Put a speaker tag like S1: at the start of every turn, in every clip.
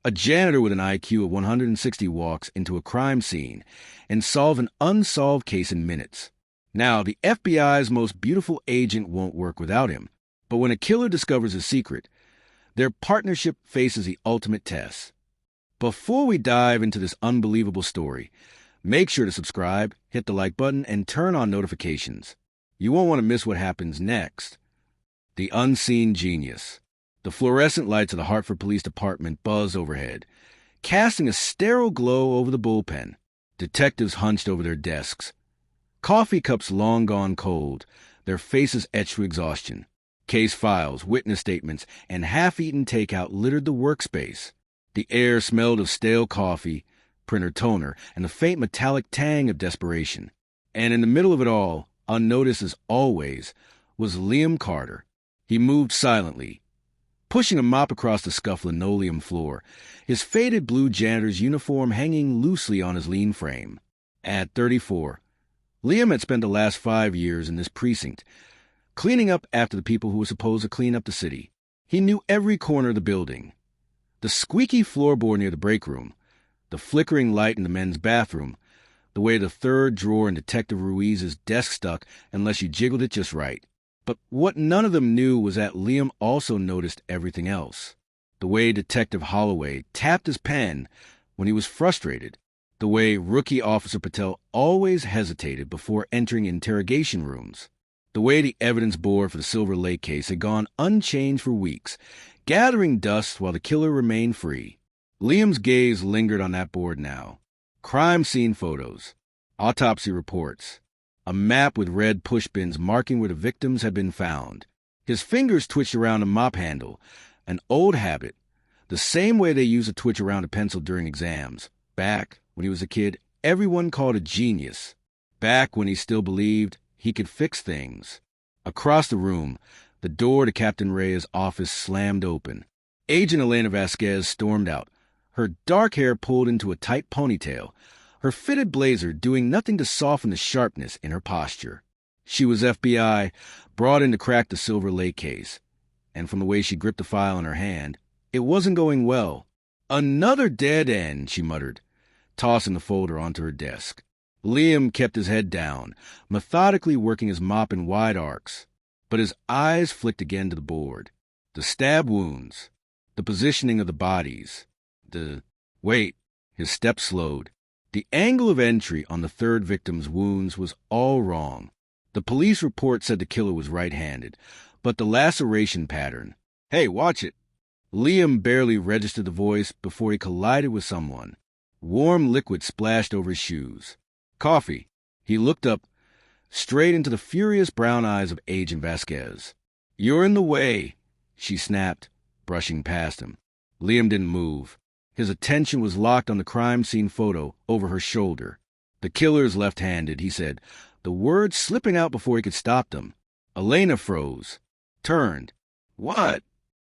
S1: A janitor with an IQ of 160 walks into a crime scene and solves an unsolved case in minutes. Now, the FBI's most beautiful agent won't work without him, but when a killer discovers a secret, their partnership faces the ultimate test. Before we dive into this unbelievable story, make sure to subscribe, hit the like button, and turn on notifications. You won't want to miss what happens next. The unseen genius. The fluorescent lights of the Hartford Police Department buzz overhead, casting a sterile glow over the bullpen. Detectives hunched over their desks. Coffee cups long gone cold, their faces etched to exhaustion. Case files, witness statements, and half-eaten takeout littered the workspace. The air smelled of stale coffee, printer toner, and the faint metallic tang of desperation. And in the middle of it all, unnoticed as always, was Liam Carter. He moved silently, pushing a mop across the scuffed linoleum floor, his faded blue janitor's uniform hanging loosely on his lean frame. At 34, Liam had spent the last 5 years in this precinct, cleaning up after the people who were supposed to clean up the city. He knew every corner of the building. The squeaky floorboard near the break room, the flickering light in the men's bathroom, the way the third drawer in Detective Ruiz's desk stuck unless you jiggled it just right. But what none of them knew was that Liam also noticed everything else. The way Detective Holloway tapped his pen when he was frustrated. The way Rookie Officer Patel always hesitated before entering interrogation rooms. The way the evidence board for the Silver Lake case had gone unchanged for weeks, gathering dust while the killer remained free. Liam's gaze lingered on that board now. Crime scene photos, autopsy reports, a map with red pushpins marking where the victims had been found. His fingers twitched around a mop handle, an old habit, the same way they used to twitch around a pencil during exams. Back when he was a kid, everyone called a genius. Back when he still believed he could fix things. Across the room, the door to Captain Reyes' office slammed open. Agent Elena Vasquez stormed out, her dark hair pulled into a tight ponytail, her fitted blazer doing nothing to soften the sharpness in her posture. She was FBI, brought in to crack the Silver Lake case. And from the way she gripped the file in her hand, it wasn't going well. "Another dead end," she muttered, tossing the folder onto her desk. Liam kept his head down, methodically working his mop in wide arcs. But his eyes flicked again to the board. The stab wounds, the positioning of the bodies, Wait, his step slowed. The angle of entry on the third victim's wounds was all wrong. The police report said the killer was right-handed, but the laceration pattern... "Hey, watch it!" Liam barely registered the voice before he collided with someone. Warm liquid splashed over his shoes. "Coffee." He looked up, straight into the furious brown eyes of Agent Vasquez. "You're in the way," she snapped, brushing past him. Liam didn't move. His attention was locked on the crime scene photo over her shoulder. "The killer's left-handed," he said, the words slipping out before he could stop them. Elena froze, turned. "What?"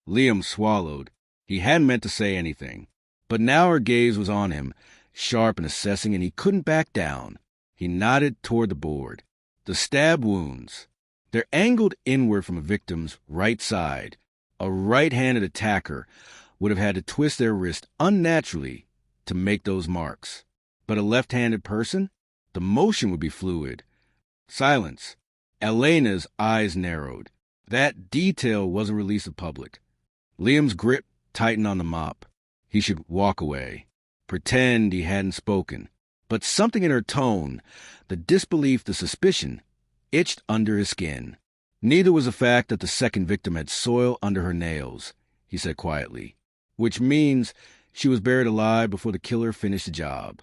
S1: Liam swallowed. He hadn't meant to say anything. But now her gaze was on him, sharp and assessing, and he couldn't back down. He nodded toward the board. The stab wounds. They're angled inward from a victim's right side. A right-handed attacker would have had to twist their wrist unnaturally to make those marks. But a left-handed person? The motion would be fluid. Silence. Elena's eyes narrowed. That detail wasn't released to public. Liam's grip tightened on the mop. He should walk away. Pretend he hadn't spoken. But something in her tone, the disbelief, the suspicion, itched under his skin. Neither was the fact that the second victim had soil under her nails, he said quietly. Which means she was buried alive before the killer finished the job.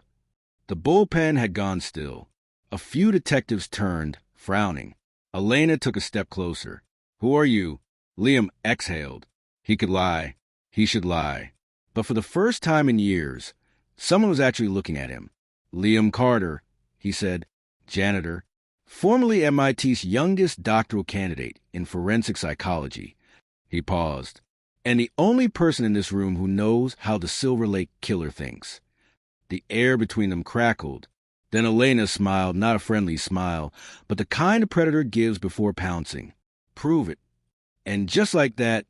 S1: The bullpen had gone still. A few detectives turned, frowning. Elena took a step closer. "Who are you?" Liam exhaled. He could lie. He should lie. But for the first time in years, someone was actually looking at him. "Liam Carter," he said, janitor, formerly MIT's youngest doctoral candidate in forensic psychology. He paused. "And the only person in this room who knows how the Silver Lake killer thinks." The air between them crackled. Then Elena smiled, not a friendly smile, but the kind a predator gives before pouncing. "Prove it." And just like that,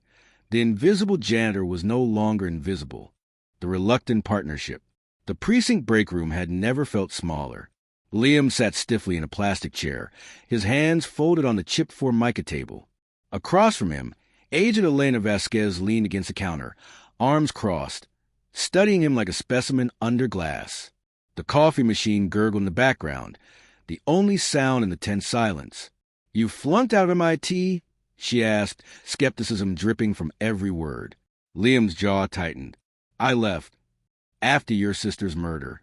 S1: the invisible janitor was no longer invisible. The reluctant partnership. The precinct break room had never felt smaller. Liam sat stiffly in a plastic chair, his hands folded on the chipped formica table. Across from him, aged Elena Vasquez leaned against the counter, arms crossed, studying him like a specimen under glass. The coffee machine gurgled in the background, the only sound in the tense silence. "You flunked out of MIT?" she asked, skepticism dripping from every word. Liam's jaw tightened. "I left. After your sister's murder."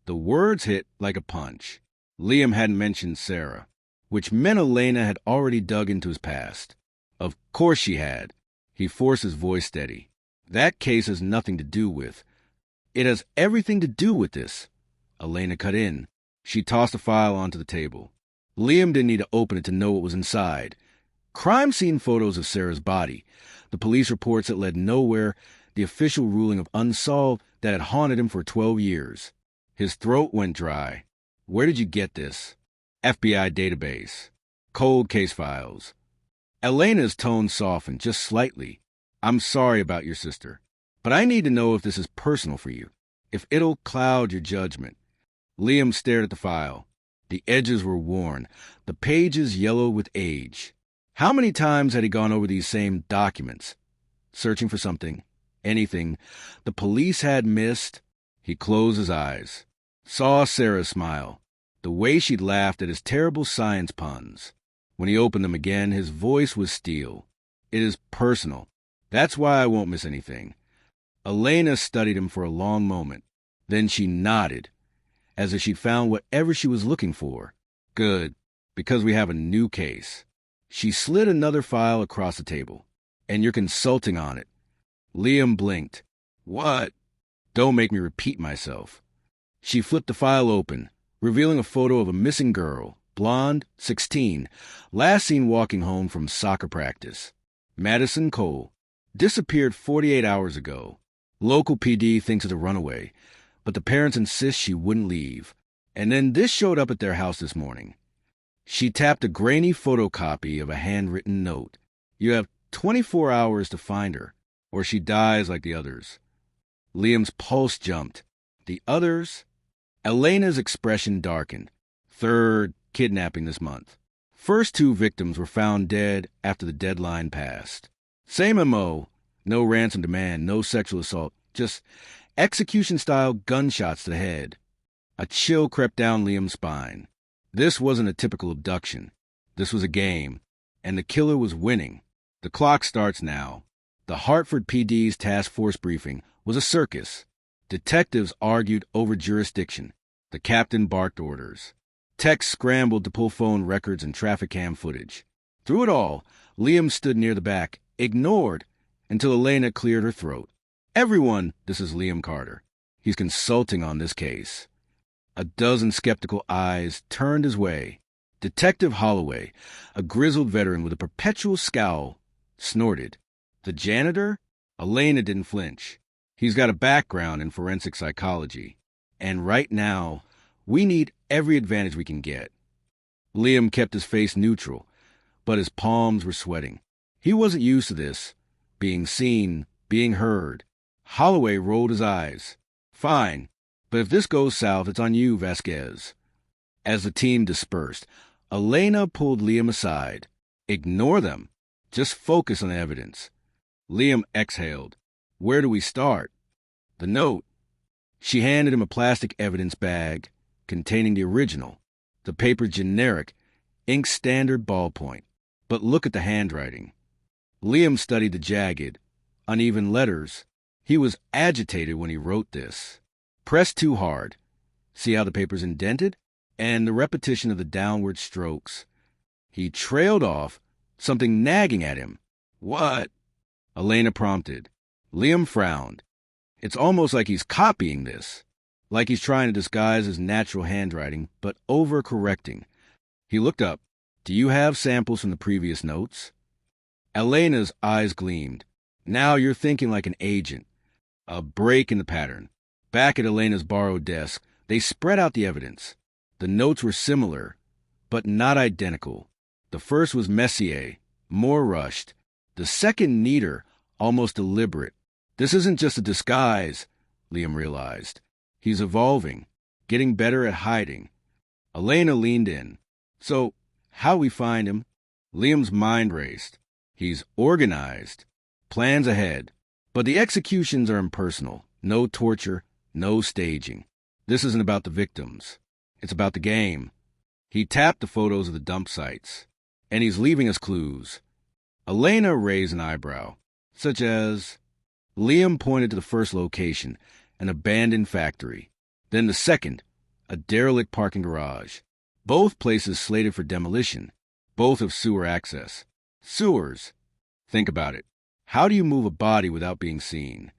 S1: The words hit like a punch. Liam hadn't mentioned Sarah, which meant Elena had already dug into his past. Of course she had. He forced his voice steady. "That case has nothing to do with." "It has everything to do with this." Elena cut in. She tossed the file onto the table. Liam didn't need to open it to know what was inside. Crime scene photos of Sarah's body, the police reports that led nowhere, the official ruling of unsolved that had haunted him for 12 years. His throat went dry. "Where did you get this?" "FBI database. Cold case files." Elena's tone softened just slightly. "I'm sorry about your sister, but I need to know if this is personal for you, if it'll cloud your judgment." Liam stared at the file. The edges were worn, the pages yellowed with age. How many times had he gone over these same documents, searching for something, anything, the police had missed? He closed his eyes, saw Sarah smile, the way she'd laughed at his terrible science puns. When he opened them again, his voice was steel. "It is personal. That's why I won't miss anything." Elena studied him for a long moment. Then she nodded, as if she'd found whatever she was looking for. "Good, because we have a new case." She slid another file across the table. "And you're consulting on it." Liam blinked. "What?" "Don't make me repeat myself." She flipped the file open, revealing a photo of a missing girl, blonde, 16, last seen walking home from soccer practice. Madison Cole. Disappeared 48 hours ago. Local PD thinks it's a runaway, but the parents insist she wouldn't leave. And then this showed up at their house this morning. She tapped a grainy photocopy of a handwritten note. "You have 24 hours to find her, or she dies like the others." Liam's pulse jumped. The others? Elena's expression darkened. Third kidnapping this month. First two victims were found dead after the deadline passed. Same MO. No ransom demand, no sexual assault, just execution-style gunshots to the head. A chill crept down Liam's spine. This wasn't a typical abduction. This was a game, and the killer was winning. The clock starts now. The Hartford PD's task force briefing was a circus. Detectives argued over jurisdiction. The captain barked orders. Techs scrambled to pull phone records and traffic cam footage. Through it all, Liam stood near the back, ignored, until Elena cleared her throat. "Everyone, this is Liam Carter. He's consulting on this case." A dozen skeptical eyes turned his way. Detective Holloway, a grizzled veteran with a perpetual scowl, snorted. "The janitor?" Elena didn't flinch. "He's got a background in forensic psychology. And right now, we need every advantage we can get." Liam kept his face neutral, but his palms were sweating. He wasn't used to this, being seen, being heard. Holloway rolled his eyes. "Fine, but if this goes south, it's on you, Vasquez." As the team dispersed, Elena pulled Liam aside. "Ignore them. Just focus on the evidence." Liam exhaled. "Where do we start?" "The note." She handed him a plastic evidence bag containing the original. The paper's generic, ink standard ballpoint. But look at the handwriting. Liam studied the jagged, uneven letters. He was agitated when he wrote this. Press too hard. See how the paper's indented? And the repetition of the downward strokes. He trailed off, something nagging at him. "What?" Elena prompted. Liam frowned. It's almost like he's copying this. Like he's trying to disguise his natural handwriting, but overcorrecting. He looked up. "Do you have samples from the previous notes?" Elena's eyes gleamed. "Now you're thinking like an agent." A break in the pattern. Back at Elena's borrowed desk, they spread out the evidence. The notes were similar, but not identical. The first was Messier, more rushed. The second neater, almost deliberate. This isn't just a disguise. Liam realized. He's evolving, getting better at hiding. Elena leaned in. So, how we find him? Liam's mind raced. He's organized. Plans ahead. But the executions are impersonal. No torture, no staging. This isn't about the victims. It's about the game. He tapped the photos of the dump sites. And he's leaving us clues. Elena raised an eyebrow. Such as... Liam pointed to the first location, an abandoned factory. Then the second, a derelict parking garage. Both places slated for demolition. Both have sewer access. Sewers. Think about it. How do you move a body without being seen?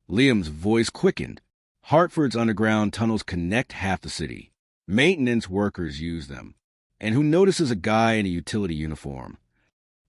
S1: Liam's voice quickened. Hartford's underground tunnels connect half the city. Maintenance workers use them. And who notices a guy in a utility uniform?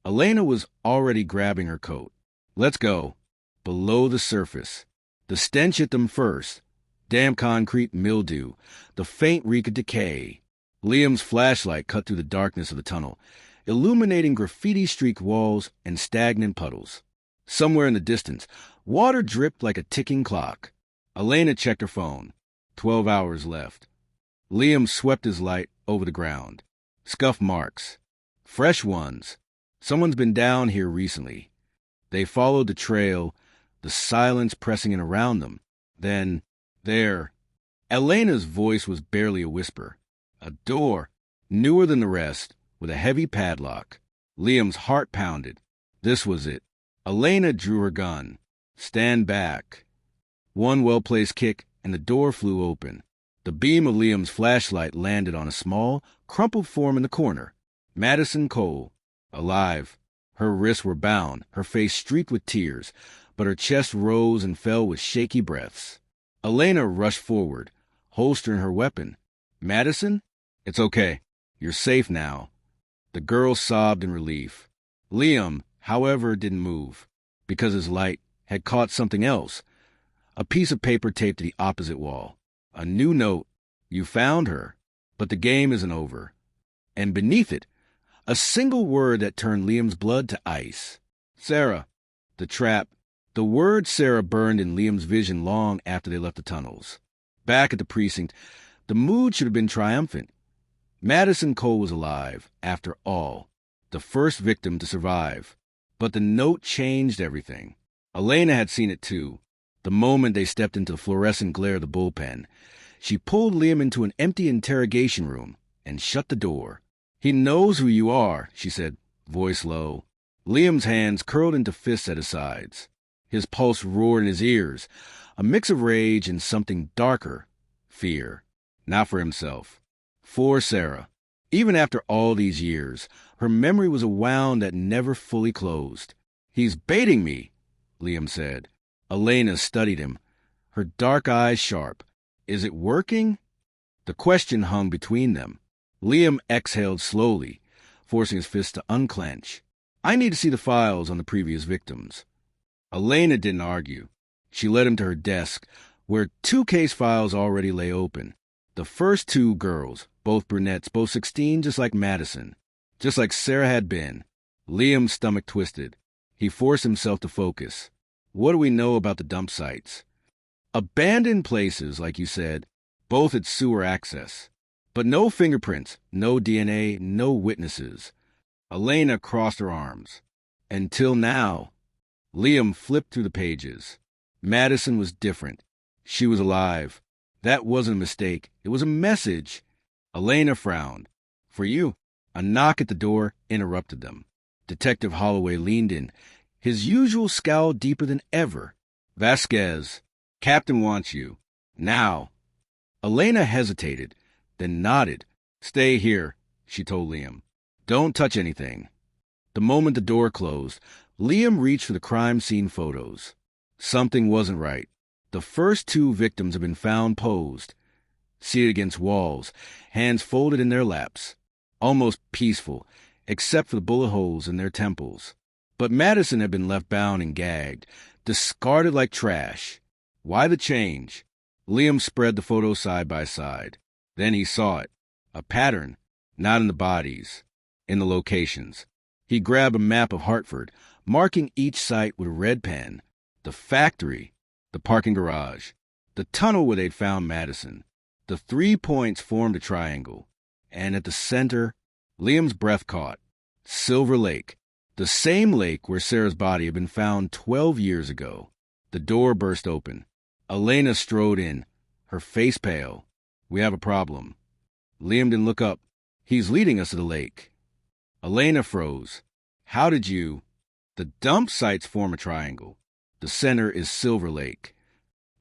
S1: Elena was already grabbing her coat. Let's go. Below the surface. The stench hit them first. Damp concrete mildew. The faint reek of decay. Liam's flashlight cut through the darkness of the tunnel, illuminating graffiti-streaked walls and stagnant puddles. Somewhere in the distance, water dripped like a ticking clock. Elena checked her phone. 12 hours left. Liam swept his light over the ground. Scuff marks. Fresh ones. Someone's been down here recently. They followed the trail, the silence pressing in around them. Then, there. Elena's voice was barely a whisper. A door, newer than the rest, with a heavy padlock. Liam's heart pounded. This was it. Elena drew her gun. Stand back. One well-placed kick, and the door flew open. The beam of Liam's flashlight landed on a small, crumpled form in the corner. Madison Cole. Alive. Her wrists were bound, her face streaked with tears, but her chest rose and fell with shaky breaths. Elena rushed forward, holstering her weapon. Madison? It's okay. You're safe now. The girl sobbed in relief. Liam, however, didn't move, because his light had caught something else. A piece of paper taped to the opposite wall. A new note. You found her, but the game isn't over. And beneath it, a single word that turned Liam's blood to ice. Sarah. The trap. The word Sarah burned in Liam's vision long after they left the tunnels. Back at the precinct, the mood should have been triumphant. Madison Cole was alive, after all, the first victim to survive. But the note changed everything. Elena had seen it too. The moment they stepped into the fluorescent glare of the bullpen, she pulled Liam into an empty interrogation room and shut the door. He knows who you are, she said, voice low. Liam's hands curled into fists at his sides. His pulse roared in his ears, a mix of rage and something darker, fear. Not for himself. For Sarah. Even after all these years, her memory was a wound that never fully closed. He's baiting me, Liam said. Elena studied him, her dark eyes sharp. Is it working? The question hung between them. Liam exhaled slowly, forcing his fist to unclench. I need to see the files on the previous victims. Elena didn't argue. She led him to her desk, where 2 case files already lay open. The first 2 girls, both brunettes, both 16, just like Madison. Just like Sarah had been. Liam's stomach twisted. He forced himself to focus. What do we know about the dump sites? Abandoned places, like you said, both had sewer access. But no fingerprints, no DNA, no witnesses. Elena crossed her arms. Until now. Liam flipped through the pages. Madison was different. She was alive. That wasn't a mistake. It was a message. Elena frowned. For you. A knock at the door interrupted them. Detective Holloway leaned in, his usual scowl deeper than ever. Vasquez, Captain wants you. Now. Elena hesitated, then nodded. Stay here, she told Liam. Don't touch anything. The moment the door closed, Liam reached for the crime scene photos. Something wasn't right. The first 2 victims had been found posed, seated against walls, hands folded in their laps, almost peaceful, except for the bullet holes in their temples. But Madison had been left bound and gagged, discarded like trash. Why the change? Liam spread the photos side by side. Then he saw it. A pattern, not in the bodies, in the locations. He grabbed a map of Hartford, marking each site with a red pen. The factory, the parking garage, The tunnel where they'd found Madison. The 3 points formed a triangle. And at the center, Liam's breath caught. Silver Lake. The same lake where Sarah's body had been found 12 years ago. The door burst open. Elena strode in, her face pale. "We have a problem." Liam didn't look up. "He's leading us to the lake." Elena froze. "How did you—" "The dump sites form a triangle. The center is Silver Lake."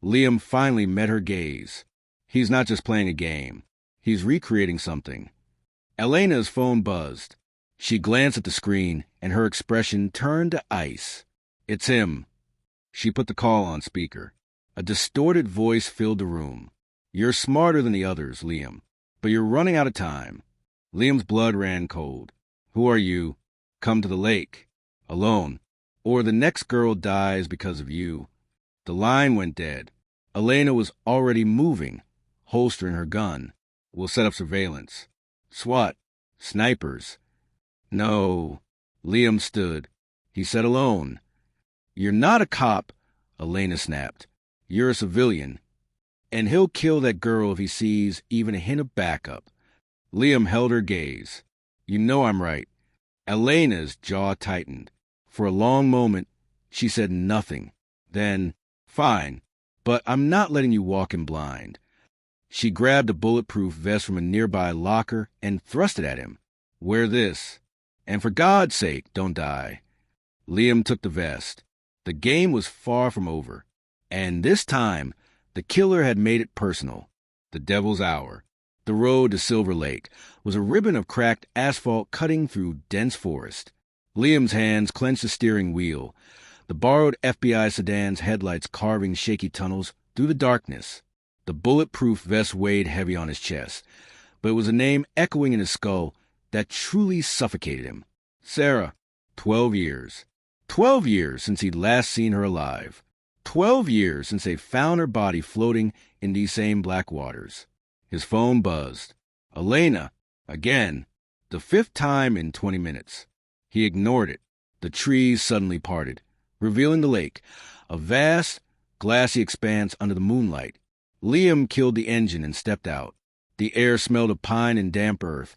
S1: Liam finally met her gaze. He's not just playing a game. He's recreating something. Elena's phone buzzed. She glanced at the screen, and her expression turned to ice. "It's him." She put the call on speaker. A distorted voice filled the room. "You're smarter than the others, Liam, but you're running out of time." Liam's blood ran cold. "Who are you? Come to the lake. Alone. Or the next girl dies because of you." The line went dead. Elena was already moving, holstering her gun. "We'll set up surveillance." "SWAT. Snipers." "No." Liam stood. He said alone. "You're not a cop," Elena snapped. "You're a civilian. And he'll kill that girl if he sees even a hint of backup." Liam held her gaze. "You know I'm right." Elena's jaw tightened. For a long moment, she said nothing. Then, "Fine, but I'm not letting you walk in blind." She grabbed a bulletproof vest from a nearby locker and thrust it at him. "Wear this. And for God's sake, don't die." Liam took the vest. The game was far from over. And this time, the killer had made it personal. The Devil's Hour. The road to Silver Lake was a ribbon of cracked asphalt cutting through dense forest. Liam's hands clenched the steering wheel, the borrowed FBI sedan's headlights carving shaky tunnels through the darkness. The bulletproof vest weighed heavy on his chest, but it was a name echoing in his skull that truly suffocated him. Sarah. 12 years. 12 years since he'd last seen her alive. 12 years since they found her body floating in these same black waters. His phone buzzed. Elena. Again. The 5th time in 20 minutes. He ignored it. The trees suddenly parted, revealing the lake, a vast, glassy expanse under the moonlight. Liam killed the engine and stepped out. The air smelled of pine and damp earth,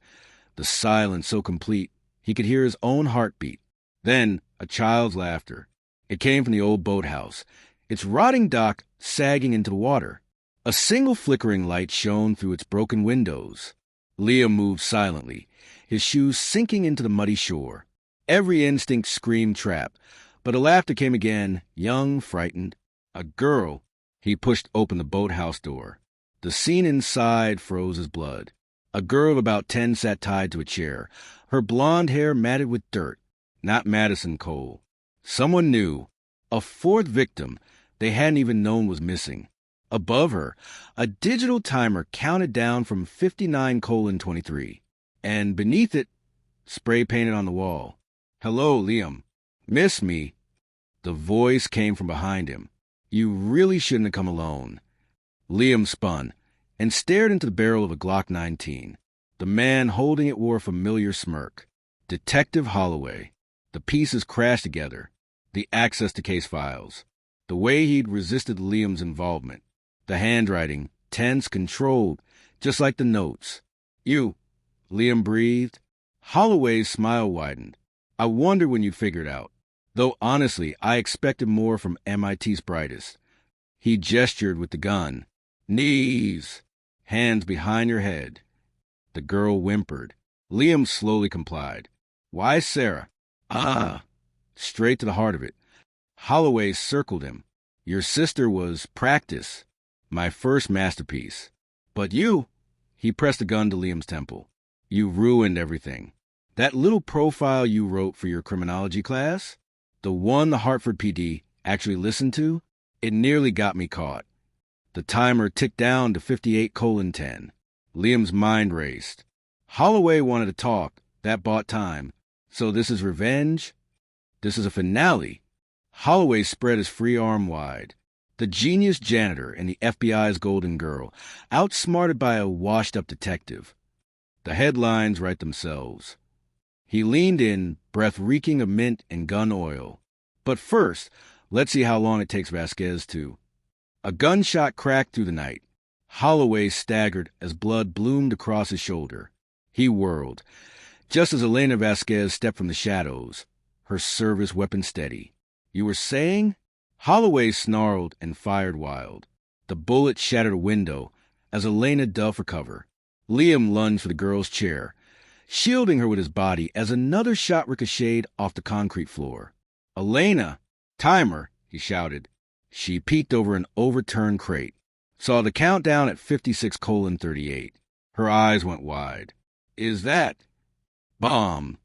S1: the silence so complete he could hear his own heartbeat. Then a child's laughter. It came from the old boathouse, its rotting dock sagging into the water. A single flickering light shone through its broken windows. Liam moved silently, his shoes sinking into the muddy shore. Every instinct screamed trap, but a laughter came again, young, frightened. A girl. He pushed open the boathouse door. The scene inside froze his blood. A girl of about 10 sat tied to a chair, her blonde hair matted with dirt. Not Madison Cole. Someone new. A 4th victim they hadn't even known was missing. Above her, a digital timer counted down from 59:23. And beneath it, spray painted on the wall. "Hello, Liam. Miss me?" The voice came from behind him. "You really shouldn't have come alone." Liam spun and stared into the barrel of a Glock 19. The man holding it wore a familiar smirk. Detective Holloway. The pieces crashed together. The access to case files. The way he'd resisted Liam's involvement. The handwriting, tense, controlled, just like the notes. "You," Liam breathed. Holloway's smile widened. "I wondered when you'd figure it out. Though honestly, I expected more from MIT's brightest." He gestured with the gun. "Knees. Hands behind your head." The girl whimpered. Liam slowly complied. "Why Sarah?" "Ah." Straight to the heart of it. Holloway circled him. "Your sister was practice. My first masterpiece. But you," he pressed a gun to Liam's temple, "you ruined everything. That little profile you wrote for your criminology class, the one the Hartford PD actually listened to, it nearly got me caught." The timer ticked down to 58:10. Liam's mind raced. Holloway wanted to talk. That bought time. So this is revenge? This is a finale. Holloway spread his free arm wide. The genius janitor and the FBI's golden girl, outsmarted by a washed-up detective. The headlines write themselves. He leaned in, breath reeking of mint and gun oil. "But first, let's see how long it takes Vasquez to..." A gunshot cracked through the night. Holloway staggered as blood bloomed across his shoulder. He whirled, just as Elena Vasquez stepped from the shadows, her service weapon steady. "You were saying?" Holloway snarled and fired wild. The bullet shattered a window as Elena dove for cover. Liam lunged for the girl's chair, shielding her with his body as another shot ricocheted off the concrete floor. "Elena! Timer!" he shouted. She peeked over an overturned crate, saw the countdown at 56:38. Her eyes went wide. "Is that—" "Bomb,"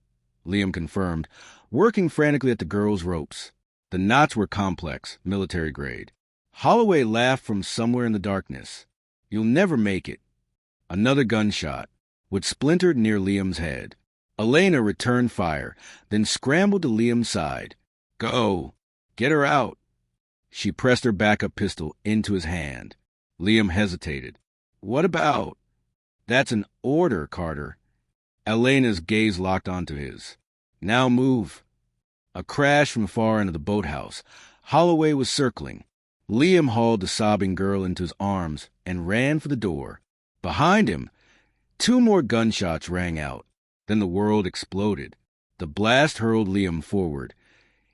S1: Liam confirmed, working frantically at the girl's ropes. The knots were complex, military grade. Holloway laughed from somewhere in the darkness. "You'll never make it." Another gunshot, which splintered near Liam's head. Elena returned fire, then scrambled to Liam's side. "Go! Get her out!" She pressed her backup pistol into his hand. Liam hesitated. "What about—" "That's an order, Carter." Elena's gaze locked onto his. "Now move." A crash from far into the boathouse. Holloway was circling. Liam hauled the sobbing girl into his arms and ran for the door. Behind him, 2 more gunshots rang out. Then the world exploded. The blast hurled Liam forward,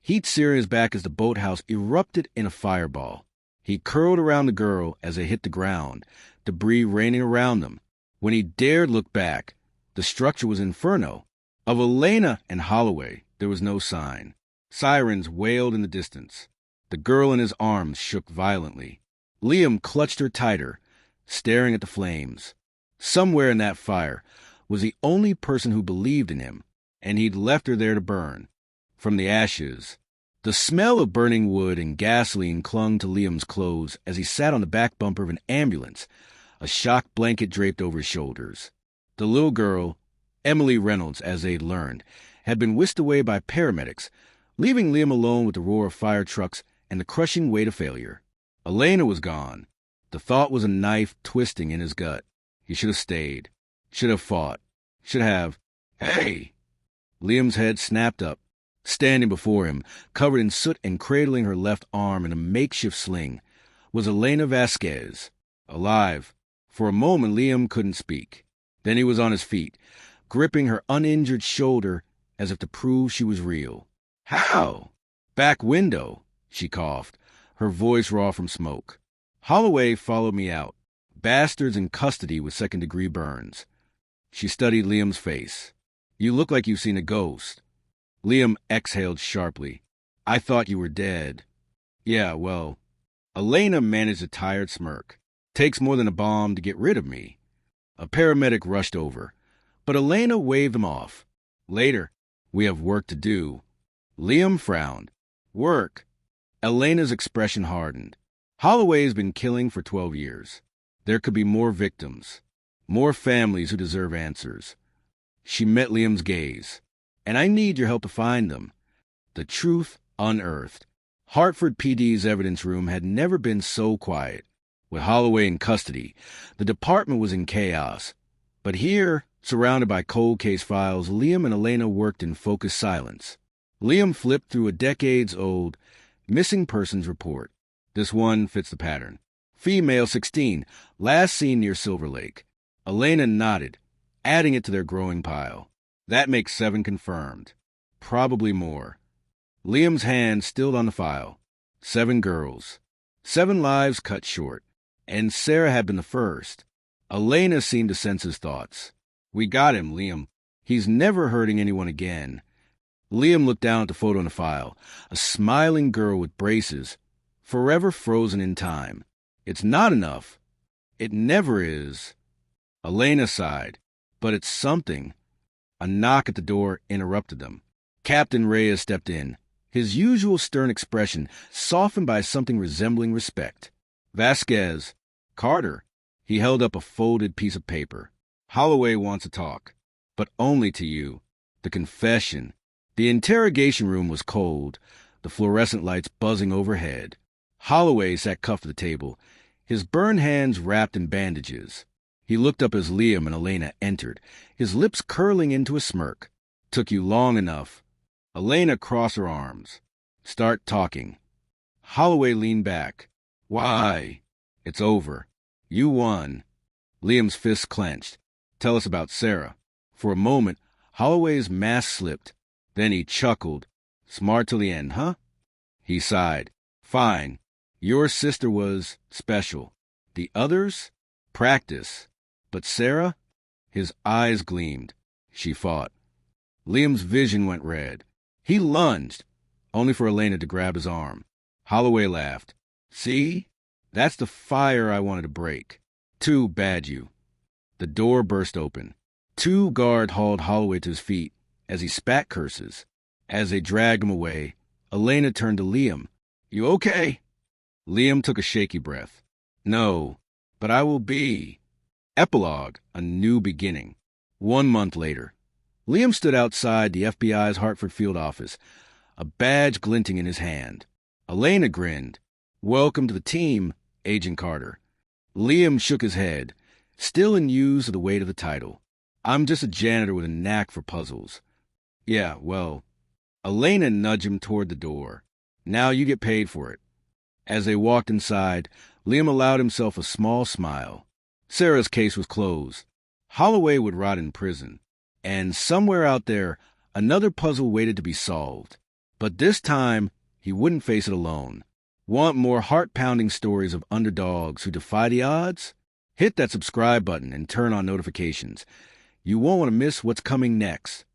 S1: heat searing his back as the boathouse erupted in a fireball. He curled around the girl as they hit the ground, debris raining around them. When he dared look back, the structure was inferno. Of Elena and Holloway, there was no sign. Sirens wailed in the distance. The girl in his arms shook violently. Liam clutched her tighter, staring at the flames. Somewhere in that fire was the only person who believed in him, and he'd left her there to burn. From the ashes, the smell of burning wood and gasoline clung to Liam's clothes as he sat on the back bumper of an ambulance, a shock blanket draped over his shoulders. The little girl, Emily Reynolds, as they'd learned, had been whisked away by paramedics, leaving Liam alone with the roar of fire trucks and the crushing weight of failure. Elena was gone. The thought was a knife twisting in his gut. He should have stayed. Should have fought. Should have— "Hey!" Liam's head snapped up. Standing before him, covered in soot and cradling her left arm in a makeshift sling, was Elena Vasquez. Alive. For a moment, Liam couldn't speak. Then he was on his feet, gripping her uninjured shoulder as if to prove she was real. "How?" "Back window," she coughed, her voice raw from smoke. "Holloway followed me out. Bastards in custody with second-degree burns." She studied Liam's face. "You look like you've seen a ghost." Liam exhaled sharply. "I thought you were dead." "Yeah, well..." Elena managed a tired smirk. "Takes more than a bomb to get rid of me." A paramedic rushed over, but Elena waved him off. "Later. We have work to do." Liam frowned. "Work?" Elena's expression hardened. "Holloway's been killing for 12 years. There could be more victims, more families who deserve answers." She met Liam's gaze. "And I need your help to find them." The truth unearthed. Hartford PD's evidence room had never been so quiet. With Holloway in custody, the department was in chaos. But here, surrounded by cold case files, Liam and Elena worked in focused silence. Liam flipped through a decades-old missing persons report. This one fits the pattern. Female 16, last seen near Silver Lake. Elena nodded, adding it to their growing pile. That makes 7 confirmed. Probably more. Liam's hand stilled on the file. 7 girls. 7 lives cut short. And Sarah had been the first. Elena seemed to sense his thoughts. "We got him, Liam. He's never hurting anyone again." Liam looked down at the photo in the file. A smiling girl with braces, forever frozen in time. "It's not enough. It never is." Elena sighed. "But it's something." A knock at the door interrupted them. Captain Reyes stepped in, his usual stern expression softened by something resembling respect. "Vasquez. Carter." He held up a folded piece of paper. "Holloway wants to talk, but only to you. The confession." The interrogation room was cold, the fluorescent lights buzzing overhead. Holloway sat cuffed to the table, his burned hands wrapped in bandages. He looked up as Liam and Elena entered, his lips curling into a smirk. "Took you long enough." Elena crossed her arms. "Start talking." Holloway leaned back. Why? It's over. You won. Liam's fists clenched. Tell us about Sarah. For a moment, Holloway's mask slipped. Then he chuckled. Smart till the end, huh? He sighed. Fine. Your sister was special. The others? Practice. But Sarah? His eyes gleamed. She fought. Liam's vision went red. He lunged, only for Elena to grab his arm. Holloway laughed. See? That's the fire I wanted to break. Too bad you. The door burst open. Two guards hauled Holloway to his feet as he spat curses. As they dragged him away, Elena turned to Liam. You okay? Liam took a shaky breath. No, but I will be. Epilogue, a new beginning. 1 month later. Liam stood outside the FBI's Hartford field office, a badge glinting in his hand. Elena grinned. Welcome to the team, Agent Carter. Liam shook his head, still in use of the weight of the title. I'm just a janitor with a knack for puzzles. Yeah, well. Elena nudged him toward the door. Now you get paid for it. As they walked inside, Liam allowed himself a small smile. Sarah's case was closed. Holloway would rot in prison. And somewhere out there, another puzzle waited to be solved. But this time, he wouldn't face it alone. Want more heart-pounding stories of underdogs who defy the odds? Hit that subscribe button and turn on notifications. You won't want to miss what's coming next.